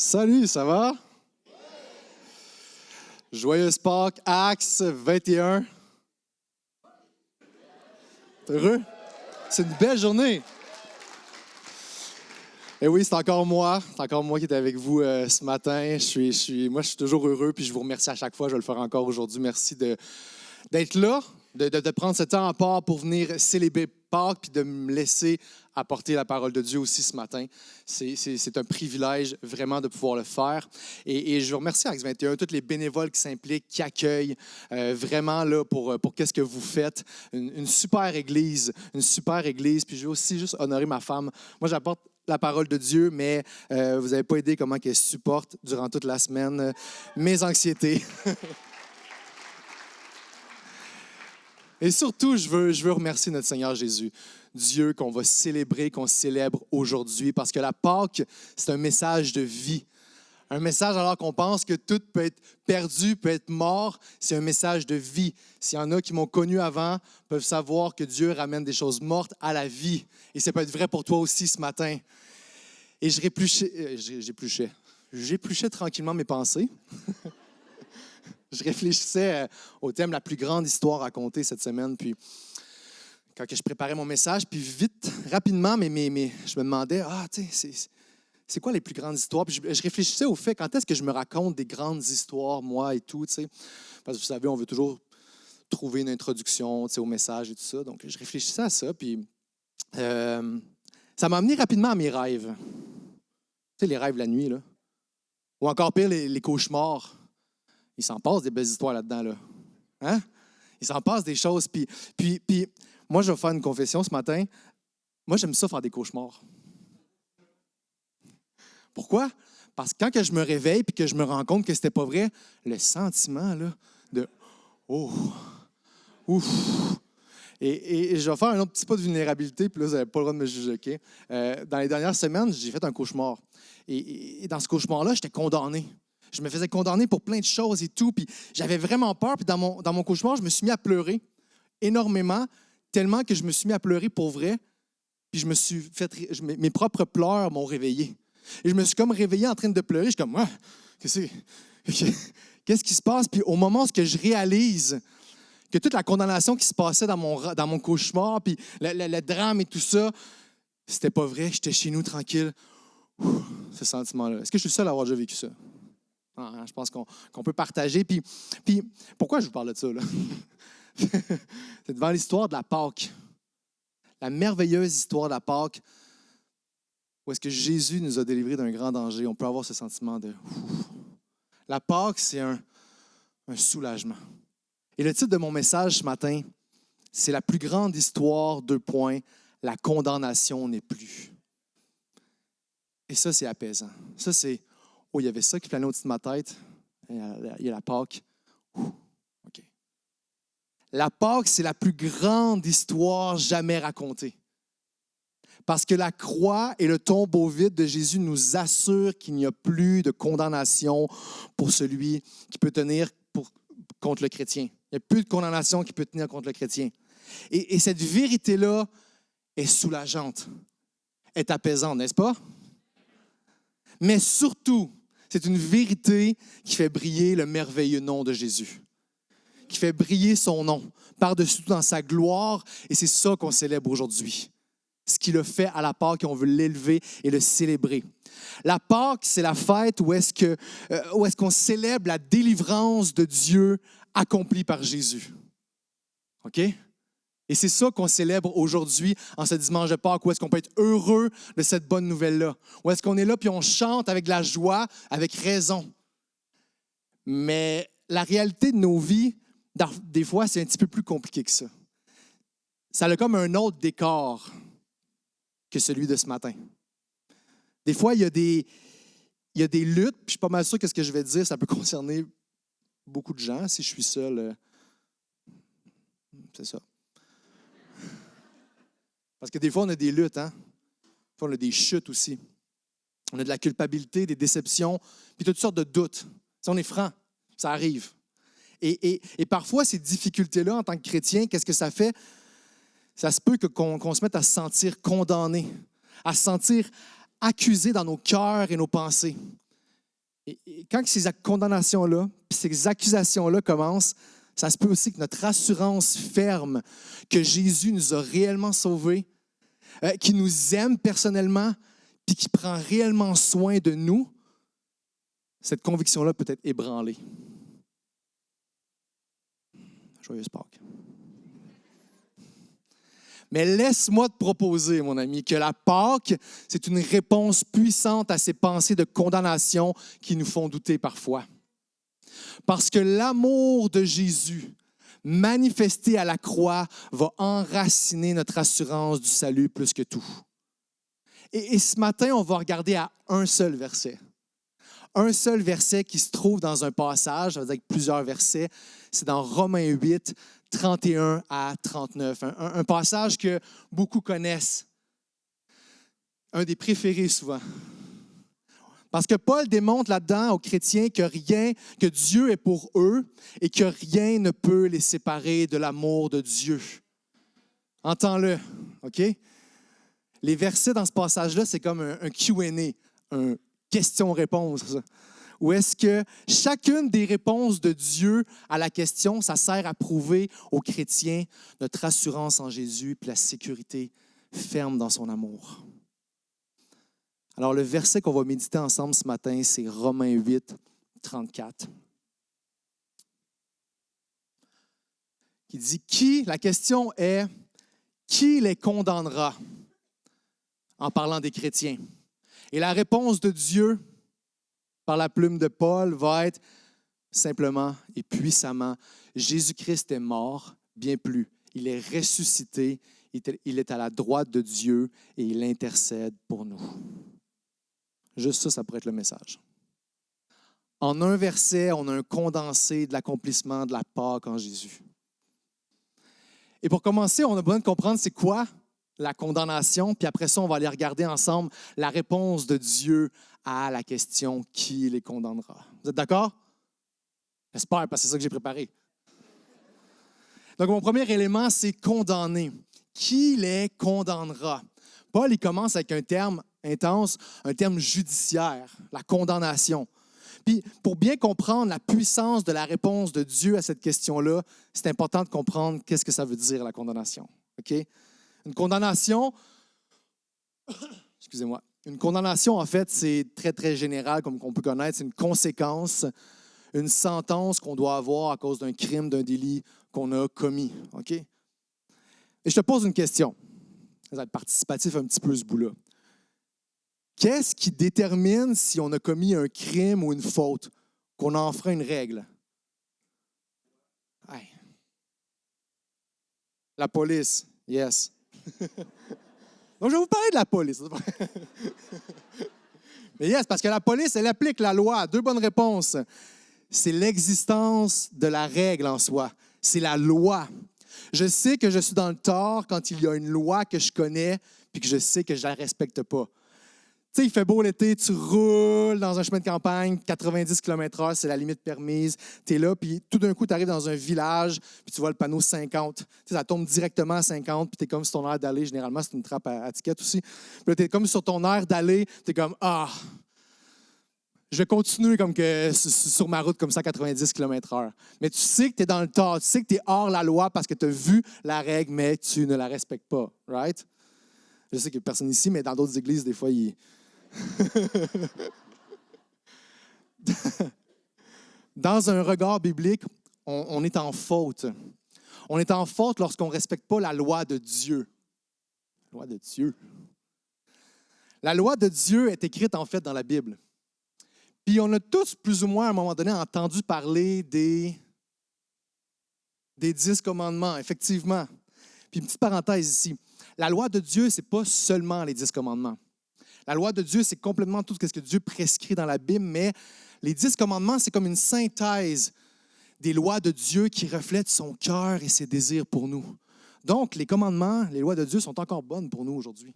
Salut, ça va? Joyeuse Pâques, Acts 21. T'es heureux? C'est une belle journée. Et oui, c'est encore moi qui est avec vous ce matin. Moi, je suis toujours heureux, puis je vous remercie à chaque fois. Je vais le faire encore aujourd'hui. Merci d'être là, de prendre ce temps à part pour venir célébrer Pâques, puis de me laisser apporter la parole de Dieu aussi ce matin. C'est un privilège vraiment de pouvoir le faire. Et je remercie Acts 21, tous les bénévoles qui s'impliquent, qui accueillent vraiment là pour qu'est-ce que vous faites. Une super église, Puis je veux aussi juste honorer ma femme. Moi, j'apporte la parole de Dieu, mais vous n'avez pas aidé comment qu'elle supporte durant toute la semaine mes anxiétés. Et surtout, je veux remercier notre Seigneur Jésus, Dieu qu'on va célébrer, qu'on célèbre aujourd'hui, parce que la Pâque, c'est un message de vie. Un message alors qu'on pense que tout peut être perdu, peut être mort, c'est un message de vie. S'il y en a qui m'ont connu avant, peuvent savoir que Dieu ramène des choses mortes à la vie. Et ça peut être vrai pour toi aussi ce matin. Et j'épluchais tranquillement mes pensées. Je réfléchissais au thème la plus grande histoire racontée cette semaine. Puis, quand je préparais mon message, puis rapidement, mais je me demandais, tu sais, c'est quoi les plus grandes histoires? Puis je réfléchissais au fait, quand est-ce que je me raconte des grandes histoires, moi et tout, tu sais. Parce que vous savez, on veut toujours trouver une introduction, tu sais, au message et tout ça. Donc, je réfléchissais à ça, puis ça m'a amené rapidement à mes rêves. Tu sais, les rêves la nuit, là. Ou encore pire, les cauchemars. Il s'en passe des belles histoires là-dedans, là. Hein? Il s'en passe des choses. Puis, moi, je vais faire une confession ce matin. Moi, j'aime ça faire des cauchemars. Pourquoi? Parce que quand que je me réveille et que je me rends compte que c'était pas vrai, le sentiment là, de « Oh! Ouf! » Et je vais faire un autre petit pas de vulnérabilité, puis là, vous n'avez pas le droit de me juger, OK? Dans les dernières semaines, j'ai fait un cauchemar. Et dans ce cauchemar-là, j'étais condamné. Je me faisais condamner pour plein de choses et tout, puis j'avais vraiment peur. Puis dans mon cauchemar, je me suis mis à pleurer énormément, tellement que je me suis mis à pleurer pour vrai. Puis mes propres pleurs m'ont réveillé. Et je me suis comme réveillé en train de pleurer. Je suis comme, qu'est-ce qui se passe? Puis au moment où je réalise que toute la condamnation qui se passait dans mon cauchemar, puis le drame et tout ça, c'était pas vrai. J'étais chez nous tranquille. Ce sentiment-là. Est-ce que je suis le seul à avoir déjà vécu ça? Je pense qu'on peut partager. Puis, pourquoi je vous parle de ça? Là? C'est devant l'histoire de la Pâque. La merveilleuse histoire de la Pâque, où est-ce que Jésus nous a délivrés d'un grand danger. On peut avoir ce sentiment de... La Pâque, c'est un soulagement. Et le titre de mon message ce matin, c'est la plus grande histoire, la condamnation n'est plus. Et ça, c'est apaisant. Ça, c'est... Oh, il y avait ça qui planait au-dessus de ma tête. Il y a la Pâque. OK. La Pâque, c'est la plus grande histoire jamais racontée. Parce que la croix et le tombeau vide de Jésus nous assurent qu'il n'y a plus de condamnation pour celui qui peut tenir contre le chrétien. Il n'y a plus de condamnation qui peut tenir contre le chrétien. Et cette vérité-là est soulageante, est apaisante, n'est-ce pas? Mais surtout, c'est une vérité qui fait briller le merveilleux nom de Jésus, qui fait briller son nom par-dessus tout dans sa gloire, et c'est ça qu'on célèbre aujourd'hui. Ce qu'il a fait à la Pâque, et on veut l'élever et le célébrer. La Pâque, c'est la fête où est-ce qu'on célèbre la délivrance de Dieu accomplie par Jésus. OK? Et c'est ça qu'on célèbre aujourd'hui en ce dimanche de Pâques, où est-ce qu'on peut être heureux de cette bonne nouvelle-là. Où est-ce qu'on est là puis on chante avec de la joie, avec raison. Mais la réalité de nos vies, des fois, c'est un petit peu plus compliqué que ça. Ça a comme un autre décor que celui de ce matin. Des fois, il y a des luttes, puis je suis pas mal sûr que ce que je vais dire, ça peut concerner beaucoup de gens. Si je suis seul, c'est ça. Parce que des fois, on a des luttes, hein? Des fois, on a des chutes aussi. On a de la culpabilité, des déceptions, puis toutes sortes de doutes. Si on est franc, ça arrive. Et parfois, ces difficultés-là, en tant que chrétien, qu'est-ce que ça fait? Ça se peut qu'on se mette à se sentir condamné, à se sentir accusé dans nos cœurs et nos pensées. Et quand ces condamnations-là, puis ces accusations-là commencent, ça se peut aussi que notre assurance ferme que Jésus nous a réellement sauvés, qui nous aime personnellement, puis qui prend réellement soin de nous, cette conviction-là peut être ébranlée. Joyeuse Pâques. Mais laisse-moi te proposer, mon ami, que la Pâque, c'est une réponse puissante à ces pensées de condamnation qui nous font douter parfois. Parce que l'amour de Jésus, manifesté à la croix, va enraciner notre assurance du salut plus que tout. Et ce matin, on va regarder à un seul verset. Un seul verset qui se trouve dans un passage, ça veut dire avec plusieurs versets, c'est dans Romains 8, 31 à 39. Un passage que beaucoup connaissent, un des préférés souvent. Parce que Paul démontre là-dedans aux chrétiens que Dieu est pour eux et que rien ne peut les séparer de l'amour de Dieu. Entends-le, OK? Les versets dans ce passage-là, c'est comme un Q&A, un question-réponse. Où est-ce que chacune des réponses de Dieu à la question, ça sert à prouver aux chrétiens notre assurance en Jésus et la sécurité ferme dans son amour. Alors, le verset qu'on va méditer ensemble ce matin, c'est Romains 8, 34. Qui dit, la question est, qui les condamnera? En parlant des chrétiens. Et la réponse de Dieu, par la plume de Paul, va être simplement et puissamment, Jésus-Christ est mort, bien plus. Il est ressuscité, il est à la droite de Dieu et il intercède pour nous. Juste ça pourrait être le message. En un verset, on a un condensé de l'accomplissement de la Pâque en Jésus. Et pour commencer, on a besoin de comprendre c'est quoi la condamnation, puis après ça, on va aller regarder ensemble la réponse de Dieu à la question « Qui les condamnera? » Vous êtes d'accord? J'espère, parce que c'est ça que j'ai préparé. Donc, mon premier élément, c'est condamner. Qui les condamnera? Paul, il commence avec un terme intense, un terme judiciaire, la condamnation. Puis, pour bien comprendre la puissance de la réponse de Dieu à cette question-là, c'est important de comprendre qu'est-ce que ça veut dire, la condamnation. OK? Une condamnation, excusez-moi, une condamnation, en fait, c'est très, très général, comme on peut connaître. C'est une conséquence, une sentence qu'on doit avoir à cause d'un crime, d'un délit qu'on a commis. OK? Et je te pose une question. Ça va être participatif un petit peu, ce bout-là. Qu'est-ce qui détermine si on a commis un crime ou une faute, qu'on a enfreint une règle? Hey. La police, yes. Donc, je vais vous parler de la police. Mais yes, parce que la police, elle applique la loi. Deux bonnes réponses. C'est l'existence de la règle en soi. C'est la loi. Je sais que je suis dans le tort quand il y a une loi que je connais puis que je sais que je ne la respecte pas. Tu sais, il fait beau l'été, tu roules dans un chemin de campagne, 90 km/h, c'est la limite permise. Tu es là, puis tout d'un coup, tu arrives dans un village, puis tu vois le panneau 50. Tu sais, ça tombe directement à 50, puis tu es comme sur ton air d'aller. Généralement, c'est une trappe à ticket aussi. Puis là, tu es comme sur ton air d'aller, tu es comme, je vais continuer comme que sur ma route comme ça, 90 km/h. Mais tu sais que tu es dans le tort, tu sais que tu es hors la loi parce que tu as vu la règle, mais tu ne la respectes pas. Right? Je sais qu'il n'y a personne ici, mais dans d'autres églises, des fois, Dans un regard biblique, on est en faute. On est en faute lorsqu'on ne respecte pas la loi de Dieu. La loi de Dieu. La loi de Dieu est écrite en fait dans la Bible. Puis on a tous plus ou moins à un moment donné entendu parler des 10 commandements, effectivement. Puis une petite parenthèse ici. La loi de Dieu, ce n'est pas seulement les 10 commandements. La loi de Dieu, c'est complètement tout ce que Dieu prescrit dans la Bible, mais les 10 commandements, c'est comme une synthèse des lois de Dieu qui reflètent son cœur et ses désirs pour nous. Donc, les commandements, les lois de Dieu sont encore bonnes pour nous aujourd'hui.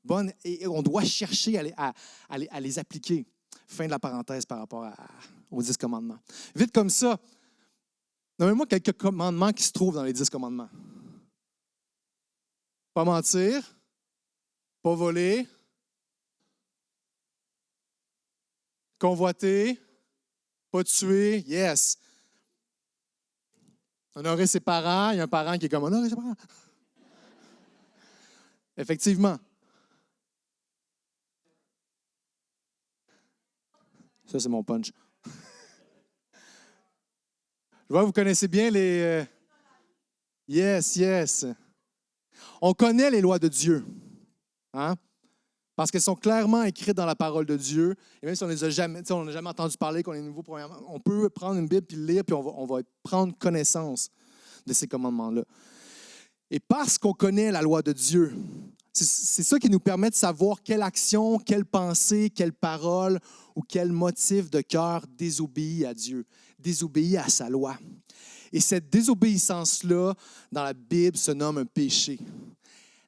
Bonnes, et on doit chercher à les appliquer. Fin de la parenthèse par rapport aux 10 commandements. Vite comme ça, nommez-moi quelques commandements qui se trouvent dans les 10 commandements. Pas mentir, pas voler, convoiter, pas tuer, yes. Honorer ses parents, il y a un parent qui est comme honorer ses parents. Effectivement. Ça, c'est mon punch. Je vois, vous connaissez bien les... Yes, yes. On connaît les lois de Dieu, hein? Parce qu'elles sont clairement écrites dans la parole de Dieu. Et même si on les a jamais, on n'a jamais entendu parler, qu'on est nouveau, premièrement, on peut prendre une Bible puis le lire, puis on va prendre connaissance de ces commandements-là. Et parce qu'on connaît la loi de Dieu, c'est ça qui nous permet de savoir quelle action, quelle pensée, quelle parole ou quel motif de cœur désobéit à Dieu, désobéit à sa loi. Et cette désobéissance-là, dans la Bible, se nomme un péché.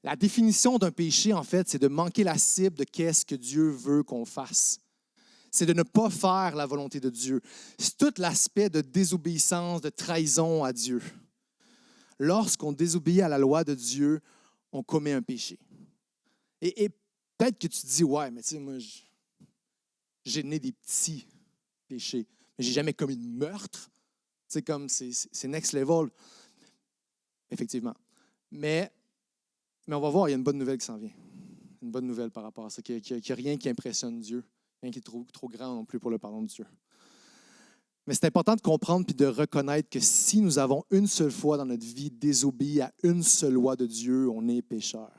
La définition d'un péché, en fait, c'est de manquer la cible de qu'est-ce que Dieu veut qu'on fasse. C'est de ne pas faire la volonté de Dieu. C'est tout l'aspect de désobéissance, de trahison à Dieu. Lorsqu'on désobéit à la loi de Dieu, on commet un péché. Et peut-être que tu te dis, ouais, mais tu sais, moi, j'ai né des petits péchés, mais j'ai jamais commis de meurtre. C'est comme, c'est next level. Effectivement. Mais on va voir, il y a une bonne nouvelle qui s'en vient. Une bonne nouvelle par rapport à ça, qu'il n'y a rien qui impressionne Dieu, rien qui est trop grand non plus pour le pardon de Dieu. Mais c'est important de comprendre puis de reconnaître que si nous avons une seule fois dans notre vie désobéi à une seule loi de Dieu, on est pécheur.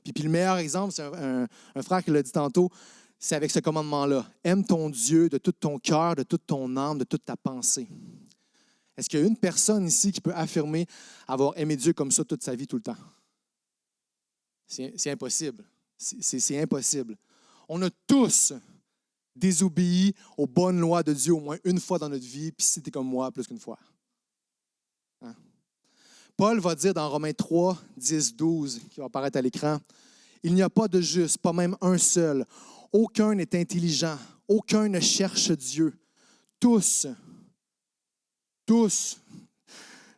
Puis le meilleur exemple, c'est un frère qui l'a dit tantôt, c'est avec ce commandement-là. Aime ton Dieu de tout ton cœur, de toute ton âme, de toute ta pensée. Est-ce qu'il y a une personne ici qui peut affirmer avoir aimé Dieu comme ça toute sa vie, tout le temps? C'est impossible. C'est impossible. On a tous désobéi aux bonnes lois de Dieu au moins une fois dans notre vie, puis si tu es comme moi, plus qu'une fois. Hein? Paul va dire dans Romains 3, 10, 12, qui va apparaître à l'écran, « Il n'y a pas de juste, pas même un seul. Aucun n'est intelligent. Aucun ne cherche Dieu. Tous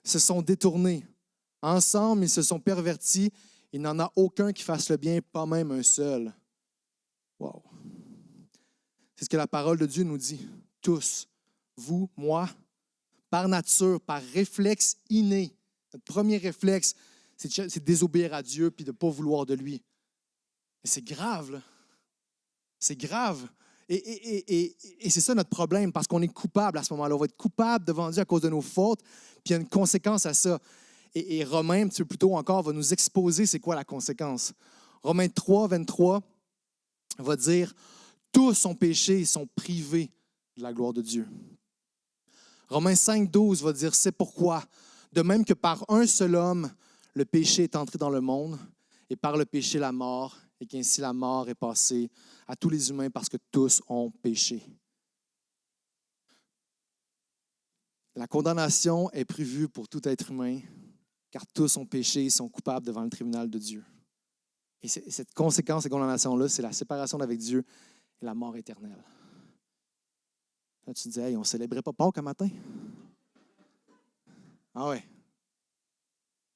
se sont détournés. Ensemble, ils se sont pervertis. Il n'en a aucun qui fasse le bien, pas même un seul. » Wow. C'est ce que la parole de Dieu nous dit. Tous, vous, moi, par nature, par réflexe inné. Notre premier réflexe, c'est de désobéir à Dieu puis de ne pas vouloir de lui. Et c'est grave, là. C'est grave. Et c'est ça notre problème, parce qu'on est coupable à ce moment-là. On va être coupable devant Dieu à cause de nos fautes, puis il y a une conséquence à ça. Et Romains, un petit peu plus tôt encore, va nous exposer c'est quoi la conséquence. Romains 3, 23 va dire « Tous ont péché et sont privés de la gloire de Dieu. » Romains 5, 12 va dire « C'est pourquoi, de même que par un seul homme, le péché est entré dans le monde, et par le péché la mort, et qu'ainsi la mort est passée à tous les humains parce que tous ont péché. » La condamnation est prévue pour tout être humain, car tous ont péché et sont coupables devant le tribunal de Dieu. Et cette conséquence, cette condamnation-là, c'est la séparation d'avec Dieu et la mort éternelle. Là, tu te dis, hey, on ne célébrait pas Pâques un matin? Ah ouais.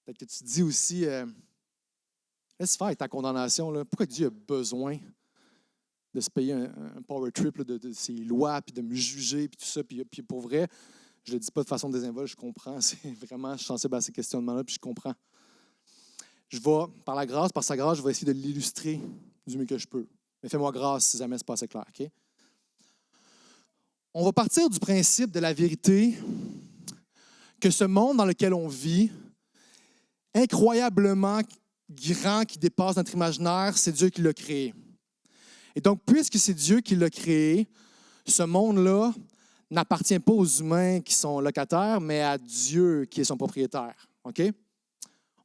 Peut-être que tu te dis aussi, laisse faire ta condamnation. Là. Pourquoi Dieu a besoin de se payer un power trip là, de ses lois, puis de me juger, puis tout ça? Puis pour vrai, je ne le dis pas de façon désinvolte, je comprends. C'est vraiment, je suis sensible à ces questionnements-là, puis je comprends. Je vais, par sa grâce, je vais essayer de l'illustrer du mieux que je peux. Mais fais-moi grâce si jamais c'est pas assez clair, OK? On va partir du principe de la vérité que ce monde dans lequel on vit, incroyablement grand, qui dépasse notre imaginaire, c'est Dieu qui l'a créé. Et donc, puisque c'est Dieu qui l'a créé, ce monde-là n'appartient pas aux humains qui sont locataires, mais à Dieu qui est son propriétaire. OK?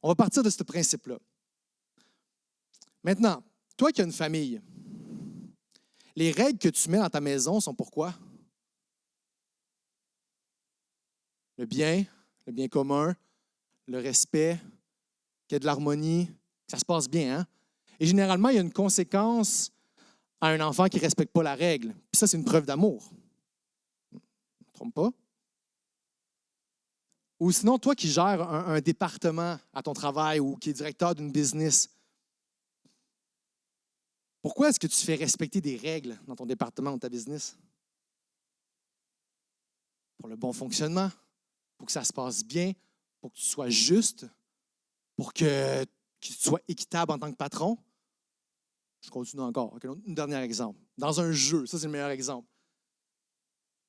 On va partir de ce principe-là. Maintenant, toi qui as une famille, les règles que tu mets dans ta maison sont pourquoi? Le bien commun, le respect, qu'il y ait de l'harmonie, que ça se passe bien. Hein? Et généralement, il y a une conséquence à un enfant qui ne respecte pas la règle. Puis ça, c'est une preuve d'amour. Je ne me trompe pas. Ou sinon, toi qui gères un département à ton travail ou qui est directeur d'une business, Pourquoi est-ce que tu fais respecter des règles dans ton département ou ta business? Pour le bon fonctionnement, pour que ça se passe bien, pour que tu sois juste, pour que tu sois équitable en tant que patron. Je continue encore. Okay, un dernier exemple. Dans un jeu, ça c'est le meilleur exemple.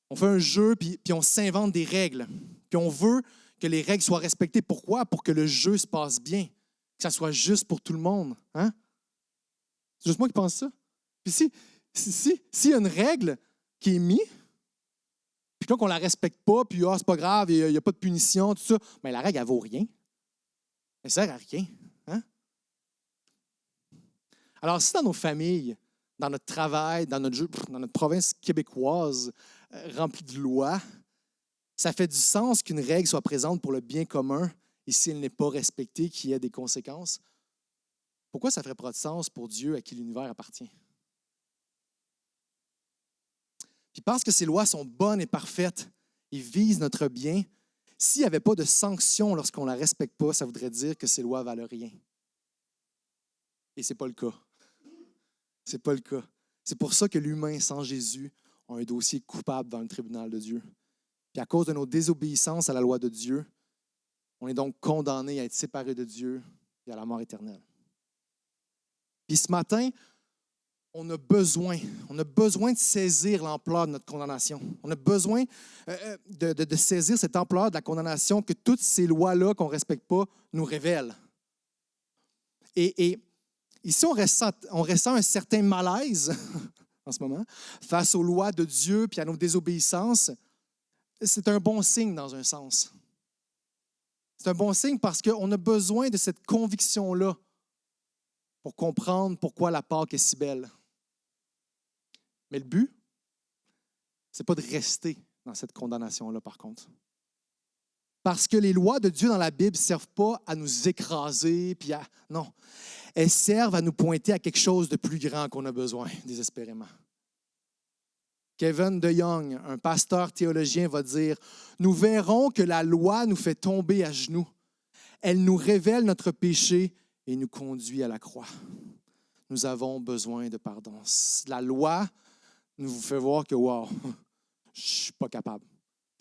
On fait un jeu, puis on s'invente des règles. Puis on veut que les règles soient respectées. Pourquoi? Pour que le jeu se passe bien. Que ça soit juste pour tout le monde. Hein? C'est juste moi qui pense ça. Puis s'il y a une règle qui est mise, puis qu'on ne la respecte pas, puis c'est pas grave, il n'y a pas de punition, tout ça, mais la règle, elle ne vaut rien. Elle ne sert à rien. Hein? Alors, si dans nos familles, dans notre travail, dans notre province québécoise remplie de lois, ça fait du sens qu'une règle soit présente pour le bien commun et si elle n'est pas respectée, qu'il y ait des conséquences, pourquoi ça ne ferait pas de sens pour Dieu à qui l'univers appartient? Puis parce que ces lois sont bonnes et parfaites et visent notre bien, s'il n'y avait pas de sanction lorsqu'on ne la respecte pas, ça voudrait dire que ces lois valent rien. Et ce n'est pas le cas. Ce n'est pas le cas. C'est pour ça que l'humain sans Jésus a un dossier coupable dans le tribunal de Dieu. Puis à cause de nos désobéissances à la loi de Dieu, on est donc condamné à être séparé de Dieu et à la mort éternelle. Puis ce matin, on a besoin de saisir l'ampleur de notre condamnation. On a besoin de saisir cette ampleur de la condamnation que toutes ces lois-là qu'on ne respecte pas nous révèlent. Et ici, on ressent un certain malaise en ce moment face aux lois de Dieu puis à nos désobéissances. C'est un bon signe dans un sens. C'est un bon signe parce qu'on a besoin de cette conviction-là pour comprendre pourquoi la Pâque est si belle. Mais le but, ce n'est pas de rester dans cette condamnation-là, par contre. Parce que les lois de Dieu dans la Bible ne servent pas à nous écraser, non. Elles servent à nous pointer à quelque chose de plus grand qu'on a besoin, désespérément. Kevin DeYoung, un pasteur théologien, va dire « Nous verrons que la loi nous fait tomber à genoux. Elle nous révèle notre péché et nous conduit à la croix. Nous avons besoin de pardon. » La loi nous fait voir que, wow, je ne suis pas capable.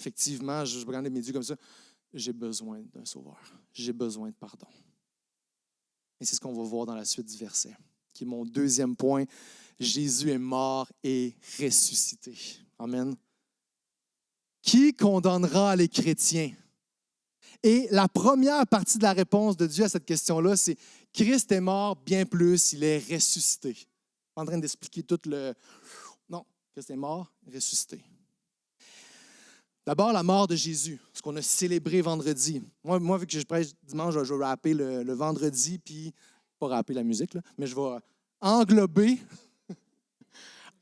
Effectivement, je regarde mes yeux comme ça. J'ai besoin d'un sauveur. J'ai besoin de pardon. Et c'est ce qu'on va voir dans la suite du verset, qui est mon deuxième point. Jésus est mort et ressuscité. Amen. Qui condamnera les chrétiens? Et la première partie de la réponse de Dieu à cette question-là, c'est Christ est mort, bien plus, il est ressuscité. Je suis en train d'expliquer tout le... Non, Christ est mort, ressuscité. D'abord, la mort de Jésus, ce qu'on a célébré vendredi. Moi vu que je prêche dimanche, je vais rapper le vendredi, puis pas rapper la musique, là, mais je vais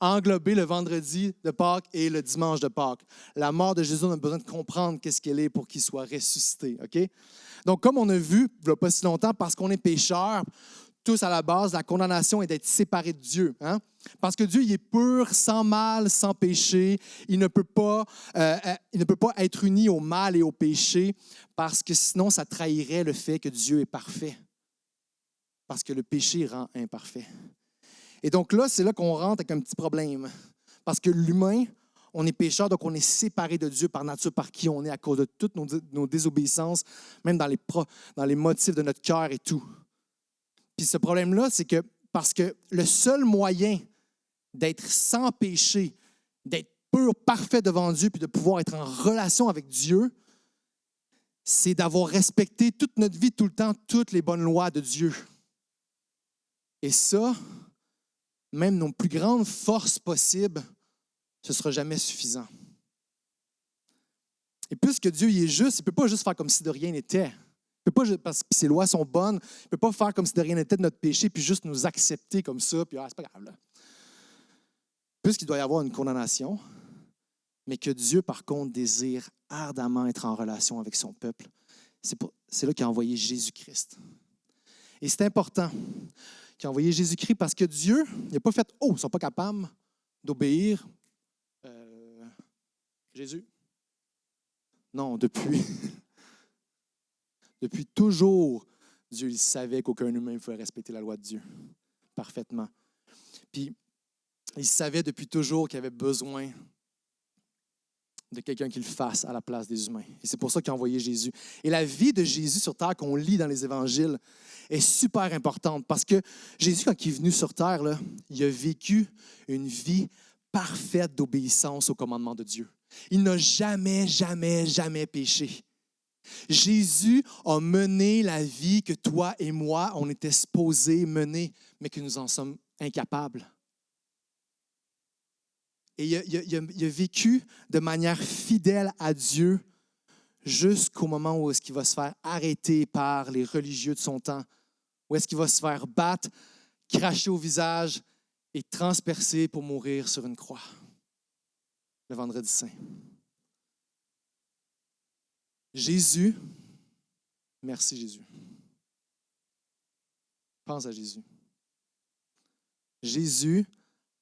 englober le vendredi de Pâques et le dimanche de Pâques. La mort de Jésus, on a besoin de comprendre qu'est-ce qu'elle est pour qu'il soit ressuscité. Okay? Donc, comme on a vu, il n'y a pas si longtemps, parce qu'on est pécheurs, tous à la base, la condamnation est d'être séparés de Dieu. Hein? Parce que Dieu, il est pur, sans mal, sans péché. Il ne peut pas être uni au mal et au péché, parce que sinon, ça trahirait le fait que Dieu est parfait. Parce que le péché rend imparfait. Et donc là, c'est là qu'on rentre avec un petit problème. Parce que l'humain, on est pécheur, donc on est séparé de Dieu par nature, par qui on est à cause de toutes nos désobéissances, même dans les motifs de notre cœur et tout. Puis ce problème-là, c'est que parce que le seul moyen d'être sans péché, d'être pur, parfait devant Dieu, puis de pouvoir être en relation avec Dieu, c'est d'avoir respecté toute notre vie, tout le temps, toutes les bonnes lois de Dieu. Et ça, même nos plus grandes forces possibles, ce ne sera jamais suffisant. Et puisque Dieu il est juste, il ne peut pas juste faire comme si de rien n'était. Il peut pas, parce que ses lois sont bonnes, il ne peut pas faire comme si de rien n'était de notre péché, puis juste nous accepter comme ça, puis c'est pas grave. Là. Puisqu'il doit y avoir une condamnation, mais que Dieu, par contre, désire ardemment être en relation avec son peuple, c'est là qu'il a envoyé Jésus-Christ. Et c'est important qu'il a envoyé Jésus-Christ parce que Dieu, il n'a pas fait « Oh, ils ne sont pas capables d'obéir. Jésus. » Non, depuis toujours, Dieu il savait qu'aucun humain ne pouvait respecter la loi de Dieu parfaitement. Puis, il savait depuis toujours qu'il avait besoin de quelqu'un qui le fasse à la place des humains. Et c'est pour ça qu'il a envoyé Jésus. Et la vie de Jésus sur terre qu'on lit dans les évangiles est super importante parce que Jésus, quand il est venu sur terre, là, il a vécu une vie parfaite d'obéissance au commandement de Dieu. Il n'a jamais, jamais, jamais péché. Jésus a mené la vie que toi et moi, on était supposés mener, mais que nous en sommes incapables. Et il a vécu de manière fidèle à Dieu jusqu'au moment où est-ce qu'il va se faire arrêter par les religieux de son temps, où est-ce qu'il va se faire battre, cracher au visage et transpercer pour mourir sur une croix, le vendredi saint. Jésus, merci Jésus. Pense à Jésus. Jésus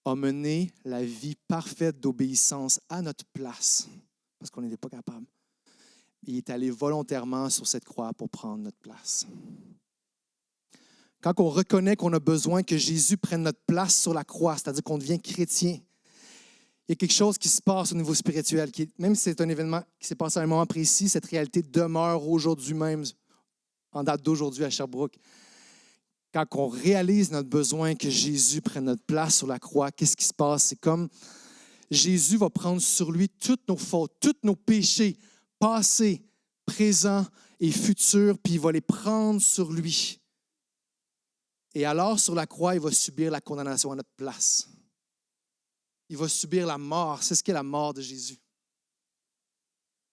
a mené la vie parfaite d'obéissance à notre place, parce qu'on n'était pas capable. Il est allé volontairement sur cette croix pour prendre notre place. Quand on reconnaît qu'on a besoin que Jésus prenne notre place sur la croix, c'est-à-dire qu'on devient chrétien, il y a quelque chose qui se passe au niveau spirituel. Même si c'est un événement qui s'est passé à un moment précis, cette réalité demeure aujourd'hui même, en date d'aujourd'hui à Sherbrooke. Quand on réalise notre besoin que Jésus prenne notre place sur la croix, qu'est-ce qui se passe? C'est comme Jésus va prendre sur lui toutes nos fautes, tous nos péchés, passés, présents et futurs, puis il va les prendre sur lui. Et alors, sur la croix, il va subir la condamnation à notre place. Il va subir la mort. C'est ce qu'est la mort de Jésus.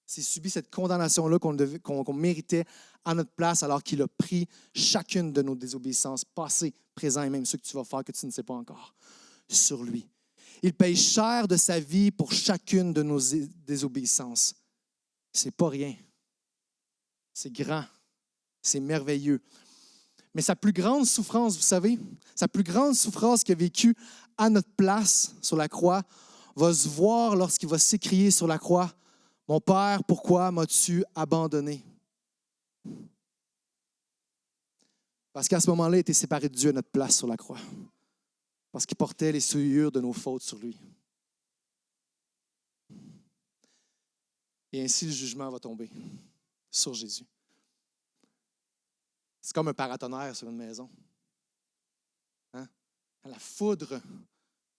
C'est subir cette condamnation-là qu'on méritait à notre place alors qu'il a pris chacune de nos désobéissances, passées, présentes et même ceux que tu vas faire que tu ne sais pas encore, sur lui. Il paye cher de sa vie pour chacune de nos désobéissances. C'est pas rien. C'est grand. C'est merveilleux. Mais sa plus grande souffrance, vous savez, sa plus grande souffrance qu'il a vécue à notre place sur la croix va se voir lorsqu'il va s'écrier sur la croix, « Mon Père, pourquoi m'as-tu abandonné? » Parce qu'à ce moment-là, il était séparé de Dieu à notre place sur la croix. Parce qu'il portait les souillures de nos fautes sur lui. Et ainsi, le jugement va tomber sur Jésus. C'est comme un paratonnerre sur une maison. Hein? La foudre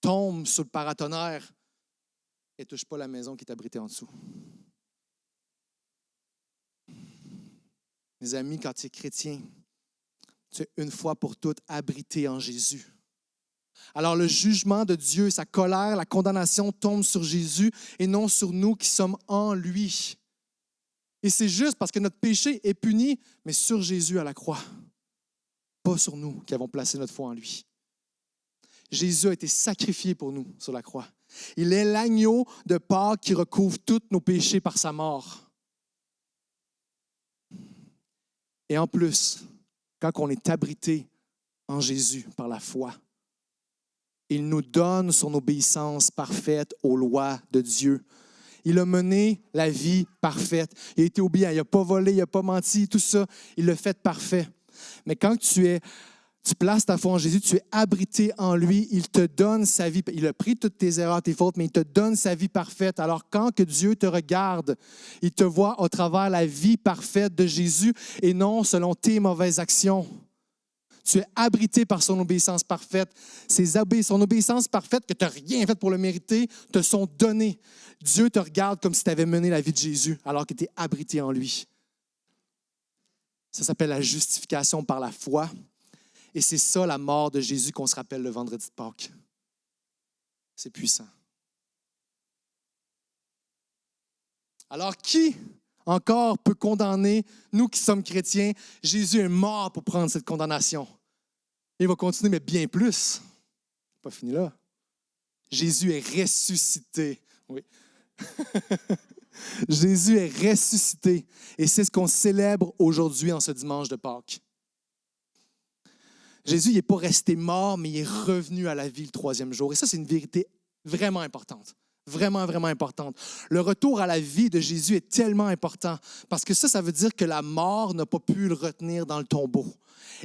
tombe sur le paratonnerre et ne touche pas la maison qui est abritée en dessous. Mes amis, quand tu es chrétien, tu es une fois pour toutes abrité en Jésus. Alors le jugement de Dieu, sa colère, la condamnation tombe sur Jésus et non sur nous qui sommes en lui. Et c'est juste parce que notre péché est puni, mais sur Jésus à la croix, pas sur nous qui avons placé notre foi en lui. Jésus a été sacrifié pour nous sur la croix. Il est l'agneau de Pâques qui recouvre tous nos péchés par sa mort. Et en plus, quand on est abrité en Jésus par la foi, il nous donne son obéissance parfaite aux lois de Dieu. Il a mené la vie parfaite. Il a été obéissant, il n'a pas volé, il n'a pas menti, tout ça, il l'a fait parfait. Mais quand tu places ta foi en Jésus, tu es abrité en lui, il te donne sa vie. Il a pris toutes tes erreurs, tes fautes, mais il te donne sa vie parfaite. Alors quand que Dieu te regarde, il te voit au travers la vie parfaite de Jésus et non selon tes mauvaises actions. Tu es abrité par son obéissance parfaite. Son obéissance parfaite, que tu n'as rien fait pour le mériter, te sont données. Dieu te regarde comme si tu avais mené la vie de Jésus alors que tu es abrité en lui. Ça s'appelle la justification par la foi. Et c'est ça la mort de Jésus qu'on se rappelle le vendredi de Pâques. C'est puissant. Alors qui encore peut condamner nous qui sommes chrétiens? Jésus est mort pour prendre cette condamnation. Il va continuer, mais bien plus. Pas fini là. Jésus est ressuscité. Oui. Jésus est ressuscité. Et c'est ce qu'on célèbre aujourd'hui en ce dimanche de Pâques. Jésus n'est pas resté mort, mais il est revenu à la vie le troisième jour. Et ça, c'est une vérité vraiment importante Vraiment, vraiment importante. Le retour à la vie de Jésus est tellement important parce que ça veut dire que la mort n'a pas pu le retenir dans le tombeau.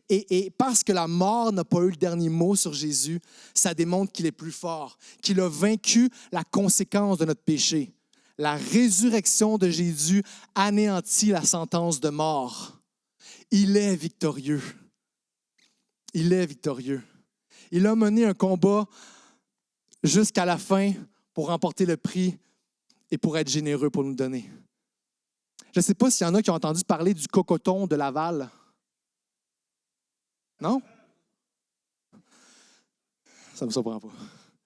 Et parce que la mort n'a pas eu le dernier mot sur Jésus, ça démontre qu'il est plus fort, qu'il a vaincu la conséquence de notre péché. La résurrection de Jésus anéantit la sentence de mort. Il est victorieux. Il est victorieux. Il a mené un combat jusqu'à la fin pour remporter le prix et pour être généreux pour nous donner. Je ne sais pas s'il y en a qui ont entendu parler du cocoton de Laval. Non? Ça ne me surprend pas.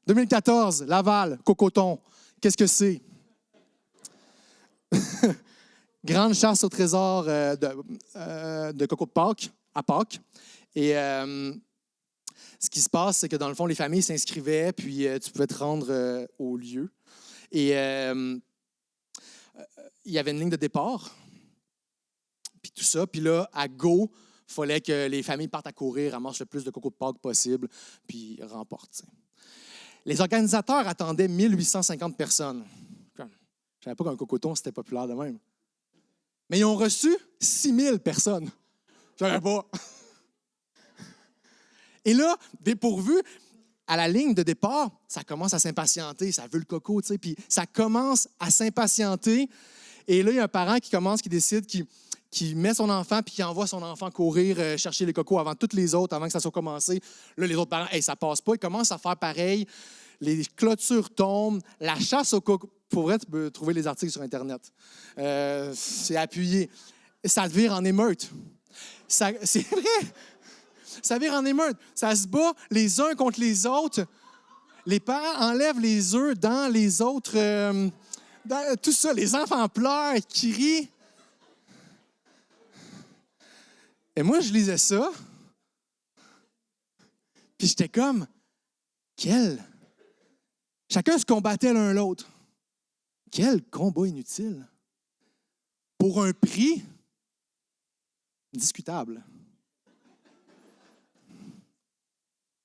2014, Laval, cocoton. Qu'est-ce que c'est? Grande chasse au trésor de coco de Pâques, à Pâques. Et ce qui se passe, c'est que dans le fond, les familles s'inscrivaient, puis tu pouvais te rendre au lieu. Et il y avait une ligne de départ, puis tout ça. Puis là, à go, il fallait que les familles partent à courir, ramassent le plus de coco de Pâques possible, puis remportent. T'sais. Les organisateurs attendaient 1850 personnes. Je ne savais pas qu'un cocoton, c'était populaire de même. Mais ils ont reçu 6000 personnes. Je ne savais pas. Et là, dépourvu, à la ligne de départ, ça commence à s'impatienter. Ça veut le coco, tu sais. Puis ça commence à s'impatienter. Et là, il y a un parent qui décide, qui met son enfant puis qui envoie son enfant courir chercher les cocos avant toutes les autres, avant que ça soit commencé. Là, les autres parents, hey, ça passe pas. Ils commencent à faire pareil. Les clôtures tombent. La chasse aux cocos. Pour vrai, tu peux trouver les articles sur Internet. C'est appuyé. Ça vire en émeute. C'est vrai. Ça vire en émeute. Ça se bat les uns contre les autres. Les parents enlèvent les œufs dans les autres. Dans tout ça. Les enfants pleurent, crient. Et moi, je lisais ça. Puis j'étais comme, chacun se combattait l'un l'autre. Quel combat inutile. Pour un prix discutable.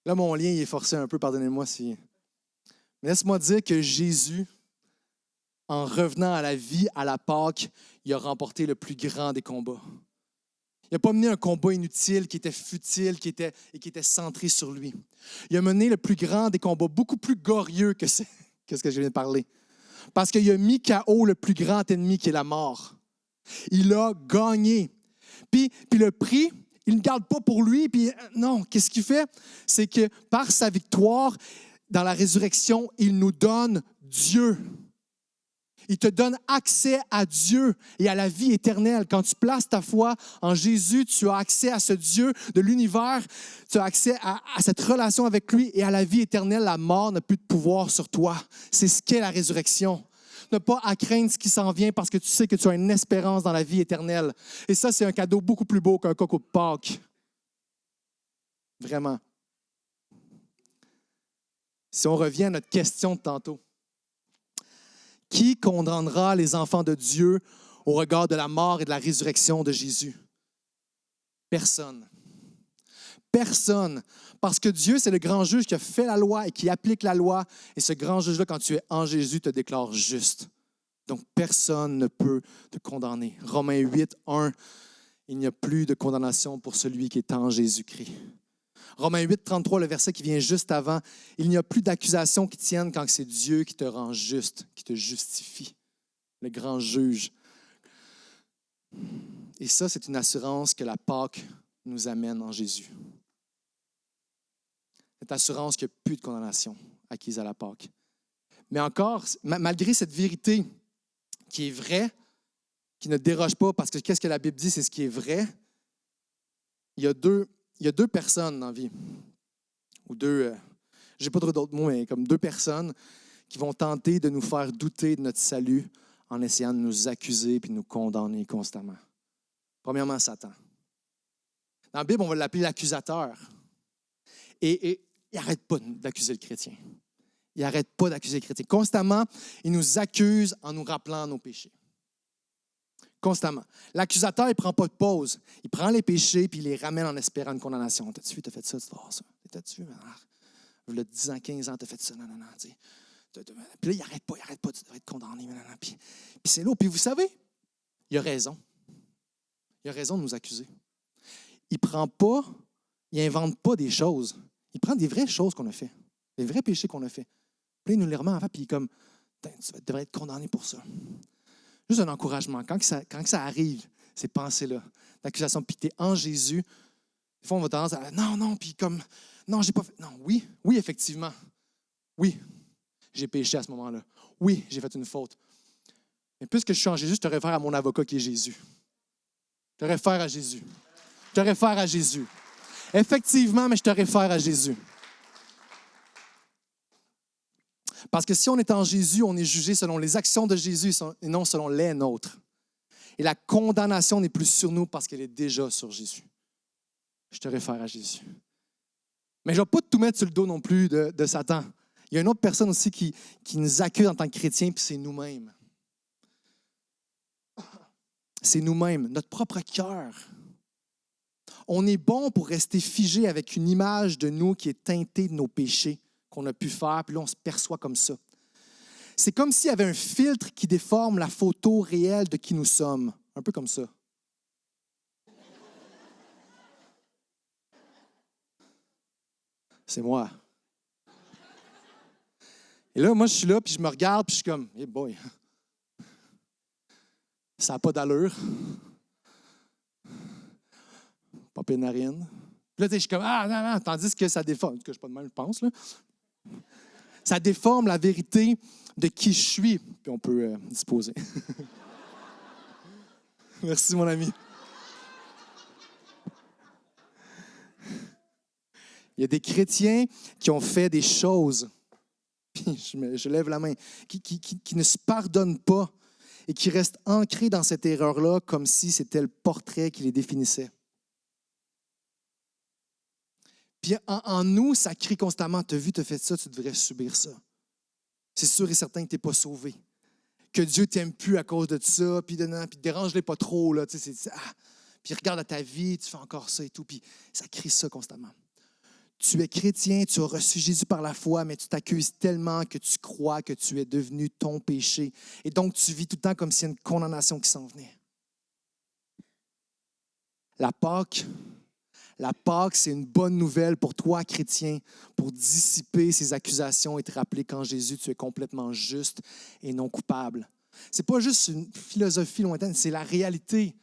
Là, mon lien il est forcé un peu, pardonnez-moi si... Mais laisse-moi dire que Jésus, en revenant à la vie, à la Pâque, il a remporté le plus grand des combats. Il n'a pas mené un combat inutile qui était futile qui était centré sur lui. Il a mené le plus grand des combats, beaucoup plus glorieux que ce que je viens de parler. Parce qu'il a mis KO le plus grand ennemi qui est la mort. Il a gagné. Puis le prix, il ne garde pas pour lui. Puis non, qu'est-ce qu'il fait? C'est que par sa victoire, dans la résurrection, il nous donne Dieu. Il te donne accès à Dieu et à la vie éternelle. Quand tu places ta foi en Jésus, tu as accès à ce Dieu de l'univers. Tu as accès à cette relation avec lui et à la vie éternelle. La mort n'a plus de pouvoir sur toi. C'est ce qu'est la résurrection. Ne pas à craindre ce qui s'en vient parce que tu sais que tu as une espérance dans la vie éternelle. Et ça, c'est un cadeau beaucoup plus beau qu'un coco de Pâques. Vraiment. Si on revient à notre question de tantôt. Qui condamnera les enfants de Dieu au regard de la mort et de la résurrection de Jésus? Personne. Personne. Parce que Dieu, c'est le grand juge qui a fait la loi et qui applique la loi. Et ce grand juge-là, quand tu es en Jésus, te déclare juste. Donc, personne ne peut te condamner. Romains 8, 1, il n'y a plus de condamnation pour celui qui est en Jésus-Christ. Romains 8, 33, le verset qui vient juste avant. Il n'y a plus d'accusation qui tienne quand c'est Dieu qui te rend juste, qui te justifie, le grand juge. Et ça, c'est une assurance que la Pâque nous amène en Jésus. Cette assurance qu'il n'y a plus de condamnation acquise à la Pâque. Mais encore, malgré cette vérité qui est vraie, qui ne déroge pas, parce que qu'est-ce que la Bible dit, c'est ce qui est vrai, il y a deux personnes dans la vie, ou deux, je n'ai pas trop d'autres mots, mais comme deux personnes qui vont tenter de nous faire douter de notre salut en essayant de nous accuser et de nous condamner constamment. Premièrement, Satan. Dans la Bible, on va l'appeler l'accusateur. Et il n'arrête pas d'accuser le chrétien. Il n'arrête pas d'accuser le chrétien. Constamment, il nous accuse en nous rappelant nos péchés. Constamment. L'accusateur, il ne prend pas de pause. Il prend les péchés puis il les ramène en espérant une condamnation. T'as-tu vu, t'as fait ça, tu dois avoir ça. T'as-tu vu, il y a 10 ans, 15 ans, t'as fait ça. Non. Puis là, il n'arrête pas, tu devrais être condamné. Puis c'est lourd. Puis vous savez, il a raison. Il a raison de nous accuser. Il n'invente pas des choses. Il prend des vraies choses qu'on a fait, des vrais péchés qu'on a fait. Puis il nous les remet en fait, puis il est comme, tu devrais être condamné pour ça. Juste un encouragement. Quand ça arrive, ces pensées-là, l'accusation, puis tu es en Jésus, des fois, on va tendance à non, puis comme, non, j'ai pas fait. Non, oui, effectivement. Oui, j'ai péché à ce moment-là. Oui, j'ai fait une faute. Mais puisque je suis en Jésus, je te réfère à mon avocat qui est Jésus. Je te réfère à Jésus. Je te réfère à Jésus. Effectivement, mais je te réfère à Jésus. Parce que si on est en Jésus, on est jugé selon les actions de Jésus et non selon les nôtres. Et la condamnation n'est plus sur nous parce qu'elle est déjà sur Jésus. Je te réfère à Jésus. Mais je ne vais pas tout mettre sur le dos non plus de Satan. Il y a une autre personne aussi qui nous accuse en tant que chrétiens, puis c'est nous-mêmes. C'est nous-mêmes, notre propre cœur. On est bon pour rester figé avec une image de nous qui est teintée de nos péchés qu'on a pu faire, puis là, on se perçoit comme ça. C'est comme s'il y avait un filtre qui déforme la photo réelle de qui nous sommes. Un peu comme ça. C'est moi. Et là, moi, je suis là, puis je me regarde, puis je suis comme, hey boy, ça n'a pas d'allure. Pas pénarine. Puis là, je suis comme, non, tandis que ça déforme, en tout cas, je ne suis pas de même, je pense, là. Ça déforme la vérité de qui je suis. Puis on peut disposer. Merci, mon ami. Il y a des chrétiens qui ont fait des choses, puis je lève la main, qui ne se pardonnent pas et qui restent ancrés dans cette erreur-là comme si c'était le portrait qui les définissait. Puis en nous, ça crie constamment, t'as vu, t'as fait ça, tu devrais subir ça. C'est sûr et certain que tu n'es pas sauvé. Que Dieu ne t'aime plus à cause de ça, puis dérange-les pas trop. Là, puis regarde à ta vie, tu fais encore ça et tout, puis ça crie ça constamment. Tu es chrétien, tu as reçu Jésus par la foi, mais tu t'accuses tellement que tu crois que tu es devenu ton péché. Et donc, tu vis tout le temps comme s'il y a une condamnation qui s'en venait. La Pâque, c'est une bonne nouvelle pour toi, chrétien, pour dissiper ces accusations et te rappeler qu'en Jésus, tu es complètement juste et non coupable. Ce n'est pas juste une philosophie lointaine, c'est la réalité.